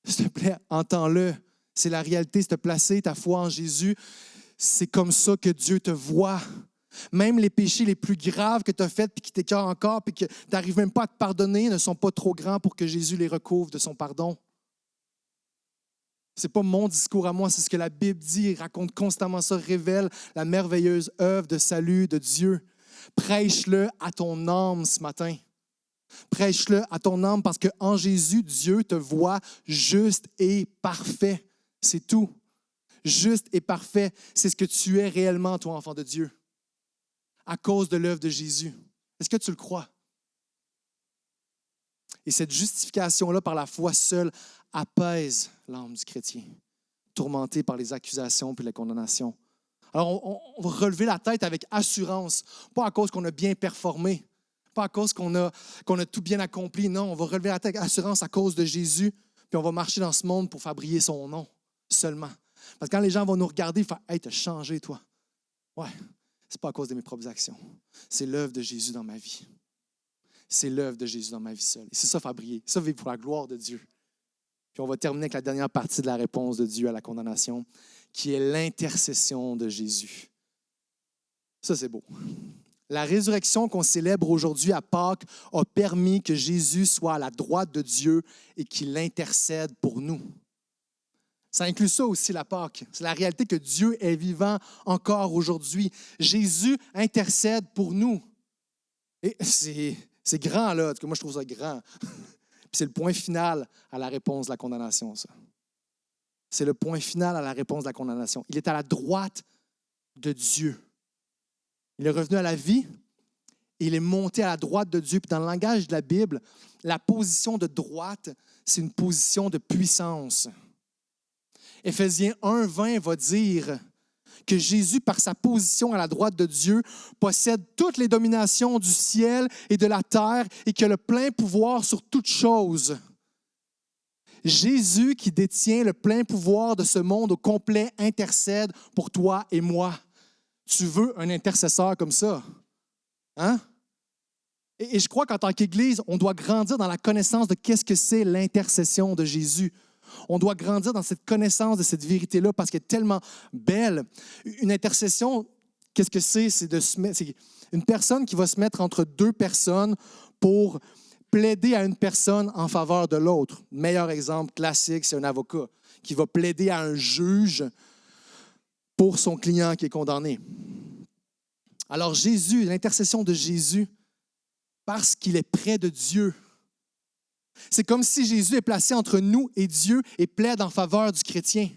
S'il te plaît, entends-le. C'est la réalité, c'est te placer ta foi en Jésus. C'est comme ça que Dieu te voit. Même les péchés les plus graves que tu as faits et qui t'écœurent encore et que tu n'arrives même pas à te pardonner ne sont pas trop grands pour que Jésus les recouvre de son pardon. Ce n'est pas mon discours à moi, c'est ce que la Bible dit. Il raconte constamment ça, révèle la merveilleuse œuvre de salut de Dieu. Prêche-le à ton âme ce matin. Prêche-le à ton âme parce qu'en Jésus, Dieu te voit juste et parfait. C'est tout. Juste et parfait. C'est ce que tu es réellement, toi, enfant de Dieu, à cause de l'œuvre de Jésus. Est-ce que tu le crois? Et cette justification-là, par la foi seule, apaise l'âme du chrétien, tourmenté par les accusations et les condamnations. Alors, on va relever la tête avec assurance, pas à cause qu'on a bien performé, pas à cause qu'on a tout bien accompli. Non, on va relever la tête avec assurance à cause de Jésus, puis on va marcher dans ce monde pour faire briller son nom seulement. Parce que quand les gens vont nous regarder, ils vont faire « Hey, t'as changé, toi. » Ouais, c'est pas à cause de mes propres actions. C'est l'œuvre de Jésus dans ma vie. C'est l'œuvre de Jésus dans ma vie seule. Et c'est ça, faire briller. Ça, vivre pour la gloire de Dieu. Puis on va terminer avec la dernière partie de la réponse de Dieu à la condamnation, qui est l'intercession de Jésus. Ça, c'est beau. La résurrection qu'on célèbre aujourd'hui à Pâques a permis que Jésus soit à la droite de Dieu et qu'il intercède pour nous. Ça inclut ça aussi, la Pâques. C'est la réalité que Dieu est vivant encore aujourd'hui. Jésus intercède pour nous. Et c'est grand, là. En tout cas, moi, je trouve ça grand. Puis c'est le point final à la réponse de la condamnation, ça. C'est le point final à la réponse de la condamnation. Il est à la droite de Dieu. Il est revenu à la vie et il est monté à la droite de Dieu. Puis dans le langage de la Bible, la position de droite, c'est une position de puissance. Éphésiens 1:20 va dire que Jésus, par sa position à la droite de Dieu, possède toutes les dominations du ciel et de la terre et qu'il a le plein pouvoir sur toutes choses. Jésus, qui détient le plein pouvoir de ce monde au complet, intercède pour toi et moi. Tu veux un intercesseur comme ça? Hein? Et je crois qu'en tant qu'Église, on doit grandir dans la connaissance de qu'est-ce que c'est l'intercession de Jésus. On doit grandir dans cette connaissance de cette vérité-là parce qu'elle est tellement belle. Une intercession, qu'est-ce que c'est? C'est une personne qui va se mettre entre deux personnes pour plaider à une personne en faveur de l'autre. Meilleur exemple classique, c'est un avocat qui va plaider à un juge pour son client qui est condamné. Alors Jésus, l'intercession de Jésus, parce qu'il est près de Dieu, c'est comme si Jésus est placé entre nous et Dieu et plaide en faveur du chrétien.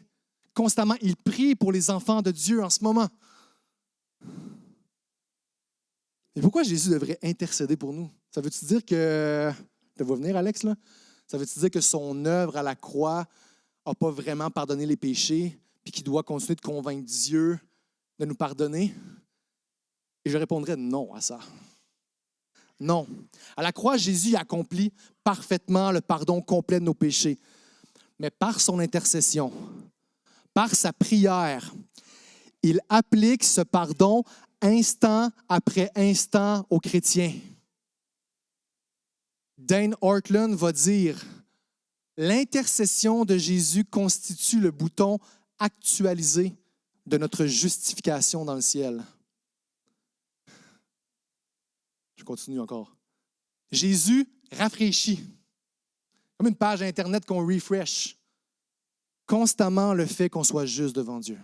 Constamment, il prie pour les enfants de Dieu en ce moment. Et pourquoi Jésus devrait intercéder pour nous? Ça veut-tu dire que... Tu vas venir, Alex, là? Ça veut-tu dire que son œuvre à la croix n'a pas vraiment pardonné les péchés puis qu'il doit continuer de convaincre Dieu de nous pardonner? Et je répondrais non à ça. Non. À la croix, Jésus accomplit parfaitement le pardon complet de nos péchés. Mais par son intercession, par sa prière, il applique ce pardon instant après instant aux chrétiens. Dane Ortland va dire « L'intercession de Jésus constitue le bouton actualisé de notre justification dans le ciel. » Je continue encore. Jésus rafraîchit, comme une page Internet qu'on refresh, constamment le fait qu'on soit juste devant Dieu.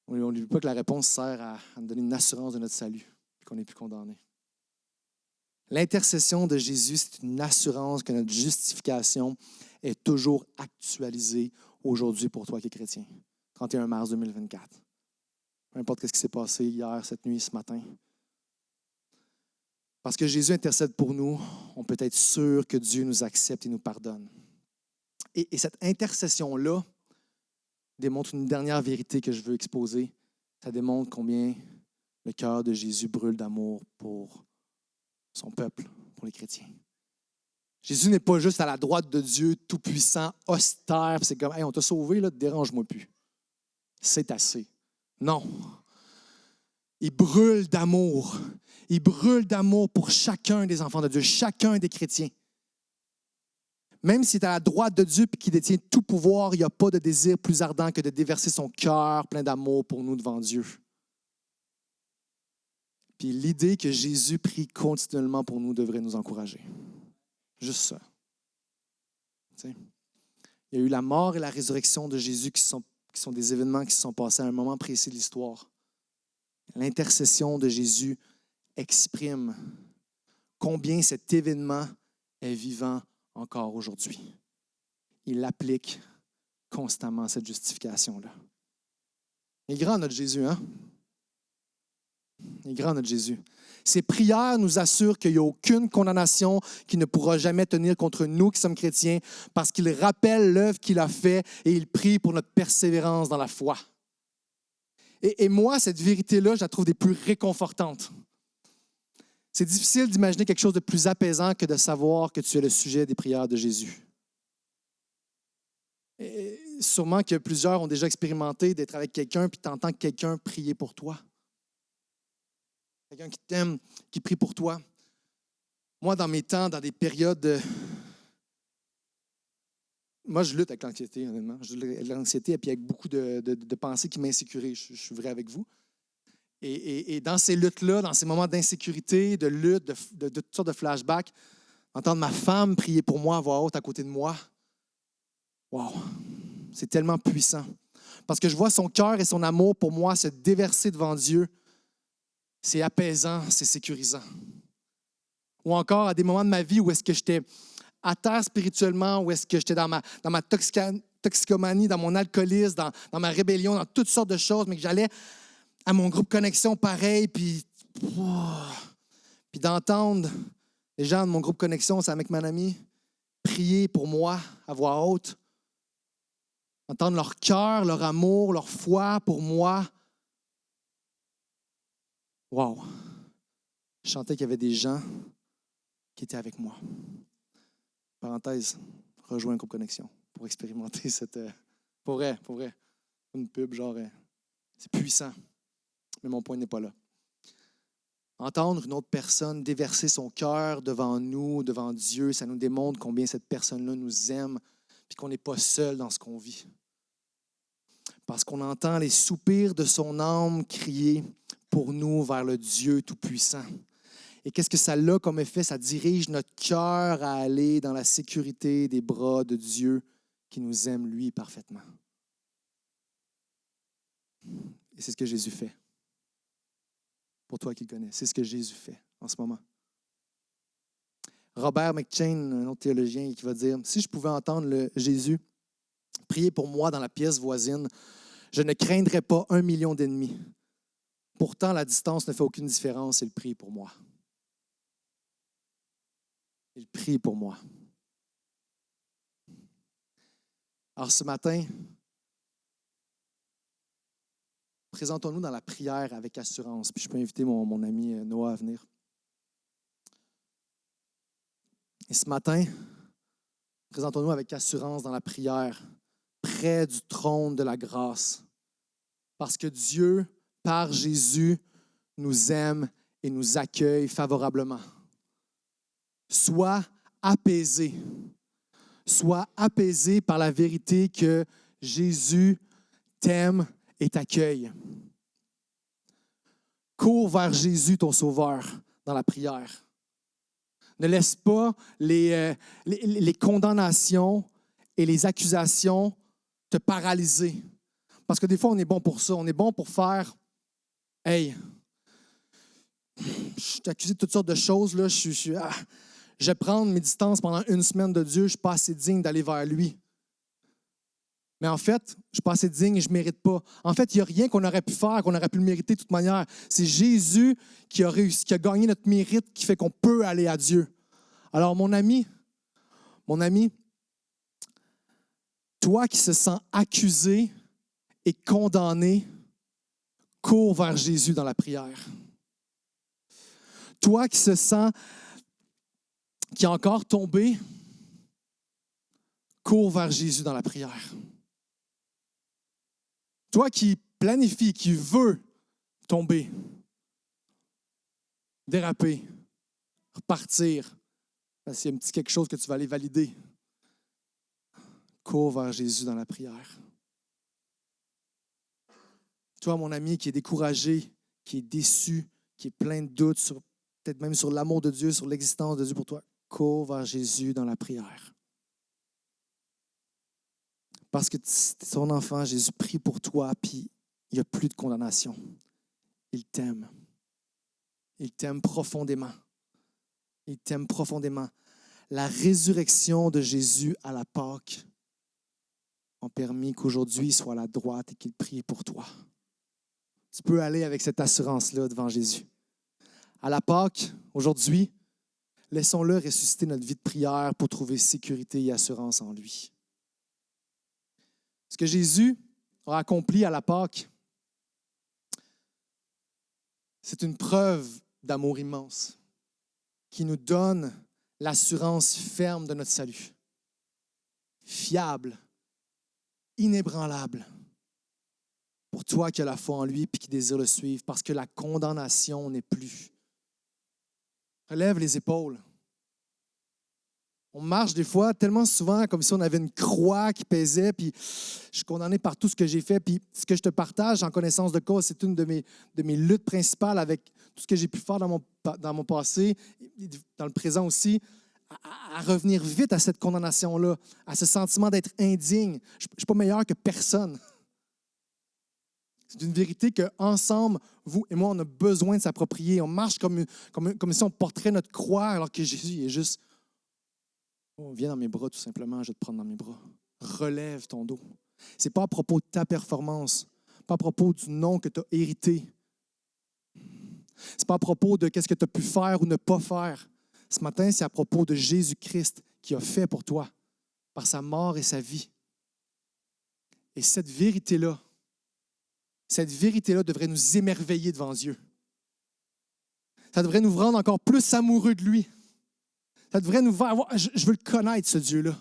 On n'oublie pas que la réponse sert à nous donner une assurance de notre salut, et qu'on n'est plus condamné. L'intercession de Jésus, c'est une assurance que notre justification est toujours actualisée aujourd'hui pour toi qui es chrétien. 31 mars 2024. Peu importe ce qui s'est passé hier, cette nuit, ce matin. Parce que Jésus intercède pour nous, on peut être sûr que Dieu nous accepte et nous pardonne. Et cette intercession-là démontre une dernière vérité que je veux exposer. Ça démontre combien le cœur de Jésus brûle d'amour pour son peuple, pour les chrétiens. Jésus n'est pas juste à la droite de Dieu, tout-puissant, austère, c'est comme « Hey, on t'a sauvé, là, dérange-moi plus. » C'est assez. Non. Il brûle d'amour. Il brûle d'amour pour chacun des enfants de Dieu, chacun des chrétiens. Même s'il est à la droite de Dieu et qu'il détient tout pouvoir, il n'y a pas de désir plus ardent que de déverser son cœur plein d'amour pour nous devant Dieu. Puis l'idée que Jésus prie continuellement pour nous devrait nous encourager. Juste ça. T'sais. Il y a eu la mort et la résurrection de Jésus qui sont des événements qui se sont passés à un moment précis de l'histoire. L'intercession de Jésus exprime combien cet événement est vivant encore aujourd'hui. Il applique constamment cette justification-là. Il est grand notre Jésus, hein? Il est grand notre Jésus. Ses prières nous assurent qu'il n'y a aucune condamnation qui ne pourra jamais tenir contre nous qui sommes chrétiens parce qu'il rappelle l'œuvre qu'il a faite et il prie pour notre persévérance dans la foi. Et moi, cette vérité-là, je la trouve des plus réconfortantes. C'est difficile d'imaginer quelque chose de plus apaisant que de savoir que tu es le sujet des prières de Jésus. Et sûrement que plusieurs ont déjà expérimenté d'être avec quelqu'un puis tu entends quelqu'un prier pour toi. Quelqu'un qui t'aime, qui prie pour toi. Moi, dans mes temps, dans des périodes Moi, je lutte avec l'anxiété, honnêtement. Je lutte avec l'anxiété et puis avec beaucoup de pensées qui m'insécurisent. Je suis vrai avec vous. Et dans ces luttes-là, dans ces moments d'insécurité, de lutte, de toutes sortes de flashbacks, entendre ma femme prier pour moi à voix haute à côté de moi, wow, c'est tellement puissant. Parce que je vois son cœur et son amour pour moi se déverser devant Dieu. C'est apaisant, c'est sécurisant. Ou encore à des moments de ma vie où est-ce que j'étais à terre spirituellement, où est-ce que j'étais dans ma toxicomanie, dans mon alcoolisme, dans ma rébellion, dans toutes sortes de choses, mais que j'allais à mon groupe Connexion pareil, puis d'entendre les gens de mon groupe Connexion, c'est avec mon ami, prier pour moi à voix haute. entendre leur cœur, leur amour, leur foi pour moi. Wow! Je sentais qu'il y avait des gens qui étaient avec moi. Parenthèse, rejoins Groupe Connexion pour expérimenter cette... Pour vrai, une pub, genre, c'est puissant, mais mon point n'est pas là. Entendre une autre personne déverser son cœur devant nous, devant Dieu, ça nous démontre combien cette personne-là nous aime et qu'on n'est pas seul dans ce qu'on vit. Parce qu'on entend les soupirs de son âme crier pour nous vers le Dieu Tout-Puissant. Et qu'est-ce que ça a comme effet? Ça dirige notre cœur à aller dans la sécurité des bras de Dieu qui nous aime, lui, parfaitement. Et c'est ce que Jésus fait. Pour toi qui le connais, c'est ce que Jésus fait en ce moment. Robert McChain, un autre théologien, qui va dire « Si je pouvais entendre Jésus prier pour moi dans la pièce voisine, je ne craindrais pas 1 million d'ennemis. Pourtant, la distance ne fait aucune différence, il prie pour moi. » Il prie pour moi. Alors ce matin, présentons-nous dans la prière avec assurance. Puis je peux inviter mon ami Noah à venir. Et ce matin, présentons-nous avec assurance dans la prière, près du trône de la grâce. Parce que Dieu, par Jésus, nous aime et nous accueille favorablement. Sois apaisé. Sois apaisé par la vérité que Jésus t'aime et t'accueille. Cours vers Jésus, ton Sauveur, dans la prière. Ne laisse pas les condamnations et les accusations te paralyser. Parce que des fois, on est bon pour ça. On est bon pour faire « Hey, je suis accusé de toutes sortes de choses. Là. Je vais prendre mes distances pendant 1 semaine de Dieu. Je ne suis pas assez digne d'aller vers lui. » Mais en fait, je ne suis pas assez digne et je ne mérite pas. En fait, il n'y a rien qu'on aurait pu faire, qu'on aurait pu le mériter de toute manière. C'est Jésus qui a réussi, qui a gagné notre mérite, qui fait qu'on peut aller à Dieu. Alors, mon ami, toi qui se sens accusé et condamné, cours vers Jésus dans la prière. Toi qui se sens, qui est encore tombé, cours vers Jésus dans la prière. Toi qui planifie, qui veut tomber, déraper, repartir, parce qu'il y a un petit quelque chose que tu vas aller valider, cours vers Jésus dans la prière. Toi, mon ami, qui est découragé, qui est déçu, qui est plein de doutes, peut-être même sur l'amour de Dieu, sur l'existence de Dieu pour toi, cours vers Jésus dans la prière. Parce que ton enfant, Jésus prie pour toi, puis il n'y a plus de condamnation. Il t'aime. Il t'aime profondément. Il t'aime profondément. La résurrection de Jésus à la Pâque a permis qu'aujourd'hui, il soit à la droite et qu'il prie pour toi. Tu peux aller avec cette assurance-là devant Jésus. À la Pâque, aujourd'hui, laissons-le ressusciter notre vie de prière pour trouver sécurité et assurance en lui. Ce que Jésus a accompli à la Pâque, c'est une preuve d'amour immense qui nous donne l'assurance ferme de notre salut. Fiable, inébranlable, pour toi qui as la foi en lui et qui désire le suivre, parce que la condamnation n'est plus. Relève les épaules. On marche des fois tellement souvent comme si on avait une croix qui pesait, puis je suis condamné par tout ce que j'ai fait. Puis ce que je te partage en connaissance de cause, c'est une de mes luttes principales avec tout ce que j'ai pu faire dans mon passé, dans le présent aussi, à revenir vite à cette condamnation-là, à ce sentiment d'être indigne. Je ne suis pas meilleur que personne. C'est une vérité qu'ensemble, vous et moi, on a besoin de s'approprier. On marche comme si on porterait notre croix, alors que Jésus est juste... Oh, viens dans mes bras, tout simplement, je vais te prendre dans mes bras. Relève ton dos. Ce n'est pas à propos de ta performance, pas à propos du nom que tu as hérité. Ce n'est pas à propos de ce que tu as pu faire ou ne pas faire. Ce matin, c'est à propos de Jésus-Christ qui a fait pour toi, par sa mort et sa vie. Et cette vérité-là devrait nous émerveiller devant Dieu. Ça devrait nous rendre encore plus amoureux de lui. Ça devrait nous faire avoir, je veux le connaître, ce Dieu-là.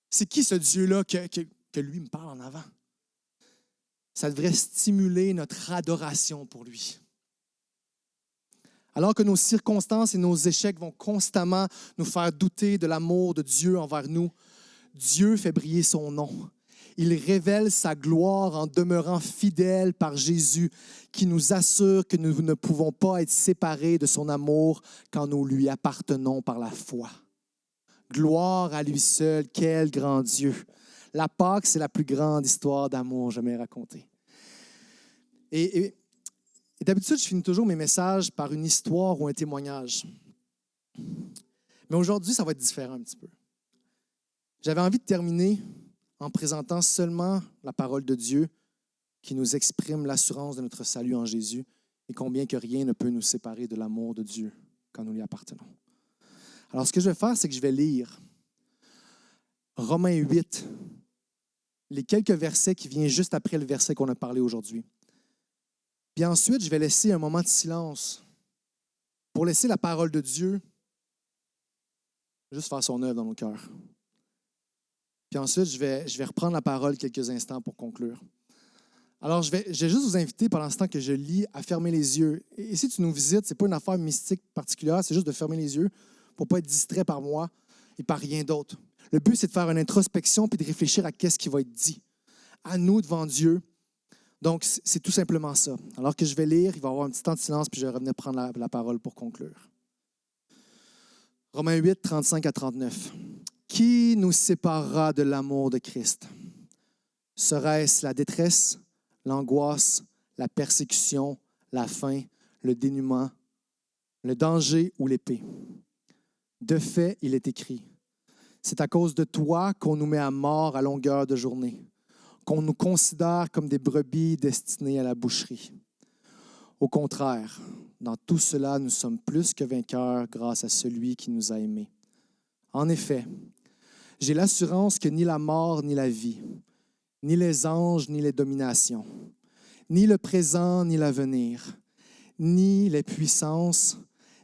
C'est qui ce Dieu-là que lui me parle en avant? Ça devrait stimuler notre adoration pour lui. Alors que nos circonstances et nos échecs vont constamment nous faire douter de l'amour de Dieu envers nous, Dieu fait briller son nom. Il révèle sa gloire en demeurant fidèle par Jésus, qui nous assure que nous ne pouvons pas être séparés de son amour quand nous lui appartenons par la foi. Gloire à lui seul, quel grand Dieu! La Pâque, c'est la plus grande histoire d'amour jamais racontée. Et d'habitude, je finis toujours mes messages par une histoire ou un témoignage. Mais aujourd'hui, ça va être différent un petit peu. J'avais envie de terminer en présentant seulement la parole de Dieu qui nous exprime l'assurance de notre salut en Jésus et combien que rien ne peut nous séparer de l'amour de Dieu quand nous lui appartenons. Alors, ce que je vais faire, c'est que je vais lire Romains 8, les quelques versets qui viennent juste après le verset qu'on a parlé aujourd'hui. Puis ensuite, je vais laisser un moment de silence pour laisser la parole de Dieu juste faire son œuvre dans nos cœurs. Puis ensuite, je vais reprendre la parole quelques instants pour conclure. Alors, je vais juste vous inviter pendant ce temps que je lis à fermer les yeux. Et si tu nous visites, ce n'est pas une affaire mystique particulière, c'est juste de fermer les yeux pour ne pas être distrait par moi et par rien d'autre. Le but, c'est de faire une introspection puis de réfléchir à ce qui va être dit à nous devant Dieu. Donc, c'est tout simplement ça. Alors que je vais lire, il va y avoir un petit temps de silence puis je vais revenir prendre la parole pour conclure. Romains 8, 35 à 39. Qui nous séparera de l'amour de Christ? Serait-ce la détresse, l'angoisse, la persécution, la faim, le dénuement, le danger ou l'épée? De fait, il est écrit, c'est à cause de toi qu'on nous met à mort à longueur de journée, qu'on nous considère comme des brebis destinées à la boucherie. Au contraire, dans tout cela, nous sommes plus que vainqueurs grâce à celui qui nous a aimés. En effet, j'ai l'assurance que ni la mort, ni la vie, ni les anges, ni les dominations, ni le présent, ni l'avenir, ni les puissances,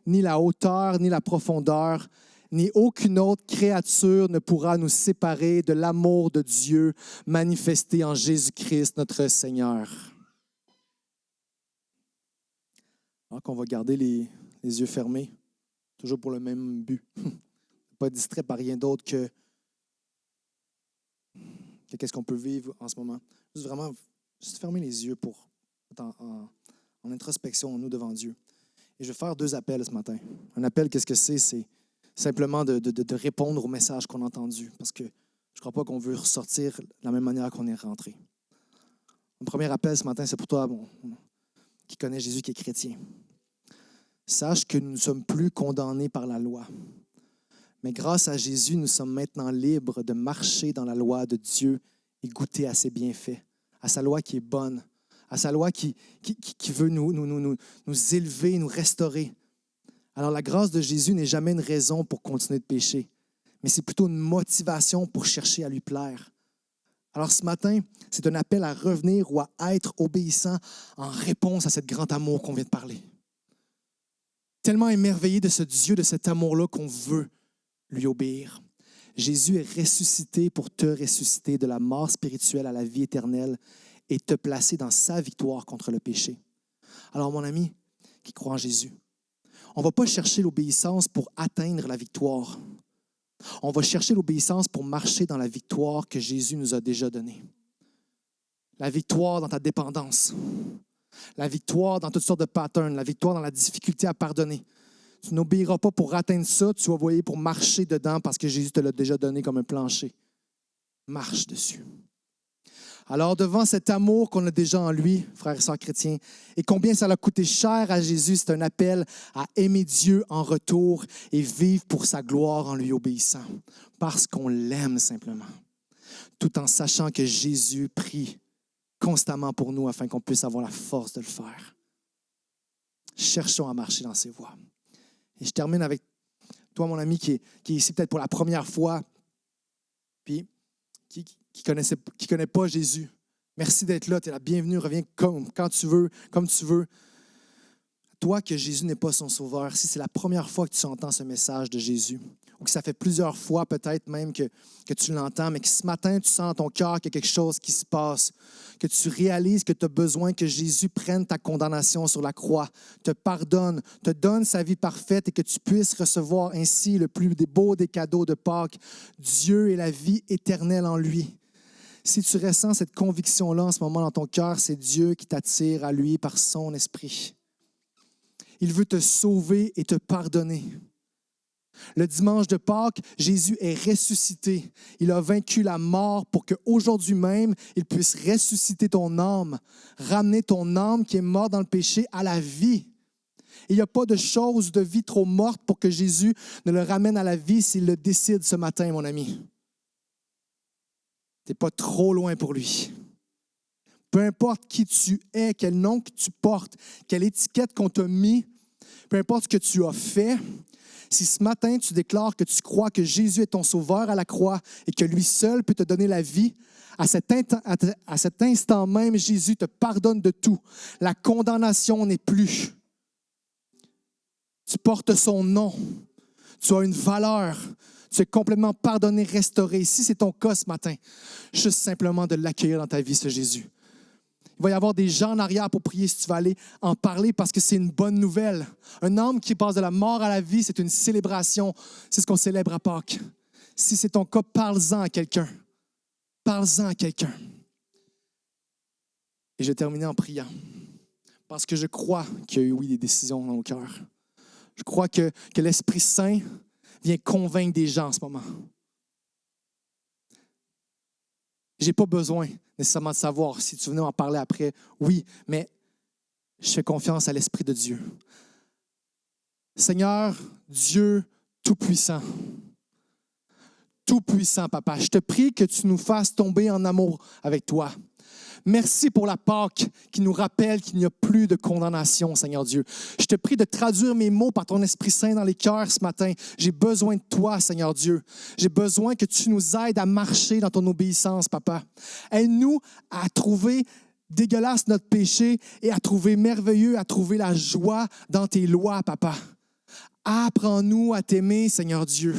ni la hauteur, ni la profondeur, ni aucune autre créature ne pourra nous séparer de l'amour de Dieu manifesté en Jésus-Christ, notre Seigneur. Alors qu'on va garder les yeux fermés, toujours pour le même but. Pas distrait par rien d'autre que qu'est-ce qu'on peut vivre en ce moment. Juste fermer les yeux pour être en introspection, nous devant Dieu. Et je vais faire 2 appels ce matin. Un appel, qu'est-ce que c'est? C'est simplement de répondre au message qu'on a entendu, parce que je ne crois pas qu'on veut ressortir de la même manière qu'on est rentré. Mon premier appel ce matin, c'est pour toi qui connais Jésus, qui est chrétien. Sache que nous ne sommes plus condamnés par la loi. Mais grâce à Jésus, nous sommes maintenant libres de marcher dans la loi de Dieu et goûter à ses bienfaits, à sa loi qui est bonne, à sa loi qui veut nous élever, nous restaurer. Alors la grâce de Jésus n'est jamais une raison pour continuer de pécher, mais c'est plutôt une motivation pour chercher à lui plaire. Alors ce matin, c'est un appel à revenir ou à être obéissant en réponse à ce grand amour qu'on vient de parler. Tellement émerveillé de ce Dieu, de cet amour-là qu'on veut lui obéir. Jésus est ressuscité pour te ressusciter de la mort spirituelle à la vie éternelle et te placer dans sa victoire contre le péché. Alors, mon ami qui croit en Jésus, on ne va pas chercher l'obéissance pour atteindre la victoire. On va chercher l'obéissance pour marcher dans la victoire que Jésus nous a déjà donnée. La victoire dans ta dépendance, la victoire dans toutes sortes de patterns, la victoire dans la difficulté à pardonner. Tu n'obéiras pas pour atteindre ça, tu vas obéir pour marcher dedans parce que Jésus te l'a déjà donné comme un plancher. Marche dessus. Alors, devant cet amour qu'on a déjà en lui, frères et sœurs chrétiens, et combien ça l'a coûté cher à Jésus, c'est un appel à aimer Dieu en retour et vivre pour sa gloire en lui obéissant, parce qu'on l'aime simplement, tout en sachant que Jésus prie constamment pour nous afin qu'on puisse avoir la force de le faire. Cherchons à marcher dans ses voies. Et je termine avec toi, mon ami, qui est ici peut-être pour la première fois, puis qui connaît pas Jésus, merci d'être là, tu es la bienvenue, reviens quand tu veux, comme tu veux. Toi, que Jésus n'est pas son sauveur, si c'est la première fois que tu entends ce message de Jésus, ou que ça fait plusieurs fois peut-être même que tu l'entends, mais que ce matin, tu sens dans ton cœur qu'il y a quelque chose qui se passe, que tu réalises que tu as besoin que Jésus prenne ta condamnation sur la croix, te pardonne, te donne sa vie parfaite et que tu puisses recevoir ainsi le plus beau des cadeaux de Pâques, Dieu et la vie éternelle en lui. Si tu ressens cette conviction-là en ce moment dans ton cœur, c'est Dieu qui t'attire à lui par son esprit. Il veut te sauver et te pardonner. Le dimanche de Pâques, Jésus est ressuscité. Il a vaincu la mort pour qu'aujourd'hui même, il puisse ressusciter ton âme, ramener ton âme qui est morte dans le péché à la vie. Il n'y a pas de chose de vie trop morte pour que Jésus ne le ramène à la vie s'il le décide ce matin, mon ami. Tu n'es pas trop loin pour lui. Peu importe qui tu es, quel nom que tu portes, quelle étiquette qu'on t'a mis, peu importe ce que tu as fait, si ce matin tu déclares que tu crois que Jésus est ton sauveur à la croix et que lui seul peut te donner la vie, à cet instant même, Jésus te pardonne de tout. La condamnation n'est plus. Tu portes son nom. Tu as une valeur. Tu es complètement pardonné, restauré. Si c'est ton cas ce matin, juste simplement de l'accueillir dans ta vie, ce Jésus. Il va y avoir des gens en arrière pour prier si tu vas aller en parler parce que c'est une bonne nouvelle. Un homme qui passe de la mort à la vie, c'est une célébration. C'est ce qu'on célèbre à Pâques. Si c'est ton cas, parle-en à quelqu'un. Parle-en à quelqu'un. Et je vais terminer en priant. Parce que je crois qu'il y a eu, oui, des décisions dans nos cœurs. Je crois que l'Esprit Saint vient convaincre des gens en ce moment. Je n'ai pas besoin nécessairement de savoir si tu venais en parler après. Oui, mais je fais confiance à l'Esprit de Dieu. Seigneur, Dieu Tout-Puissant, Tout-Puissant, Papa, je te prie que tu nous fasses tomber en amour avec toi. Merci pour la Pâque qui nous rappelle qu'il n'y a plus de condamnation, Seigneur Dieu. Je te prie de traduire mes mots par ton Esprit Saint dans les cœurs ce matin. J'ai besoin de toi, Seigneur Dieu. J'ai besoin que tu nous aides à marcher dans ton obéissance, Papa. Aide-nous à trouver dégueulasse notre péché et à trouver merveilleux, à trouver la joie dans tes lois, Papa. Apprends-nous à t'aimer, Seigneur Dieu.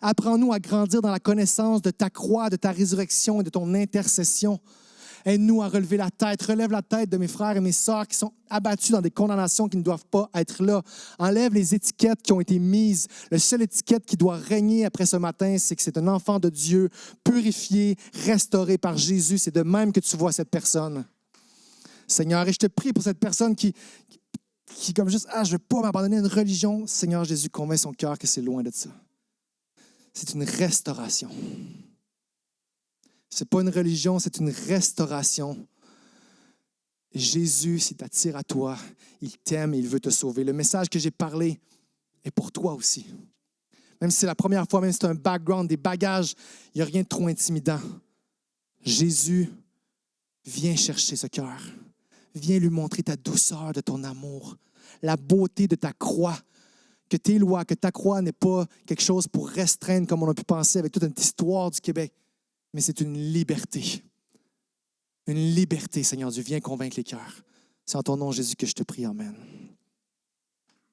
Apprends-nous à grandir dans la connaissance de ta croix, de ta résurrection et de ton intercession. Aide-nous à relever la tête. Relève la tête de mes frères et mes sœurs qui sont abattus dans des condamnations qui ne doivent pas être là. Enlève les étiquettes qui ont été mises. La seule étiquette qui doit régner après ce matin, c'est que c'est un enfant de Dieu, purifié, restauré par Jésus. C'est de même que tu vois cette personne. Seigneur, et je te prie pour cette personne qui comme juste, je ne veux pas m'abandonner à une religion. Seigneur Jésus, convainc son cœur que c'est loin de ça. C'est une restauration. Ce n'est pas une religion, c'est une restauration. Jésus, s'il t'attire à toi, il t'aime et il veut te sauver. Le message que j'ai parlé est pour toi aussi. Même si c'est la première fois, même si c'est un background, des bagages, il n'y a rien de trop intimidant. Jésus, viens chercher ce cœur. Viens lui montrer ta douceur de ton amour, la beauté de ta croix, que tes lois, que ta croix n'est pas quelque chose pour restreindre comme on a pu penser avec toute une histoire du Québec, mais c'est une liberté. Une liberté, Seigneur Dieu. Viens convaincre les cœurs. C'est en ton nom, Jésus, que je te prie. Amen.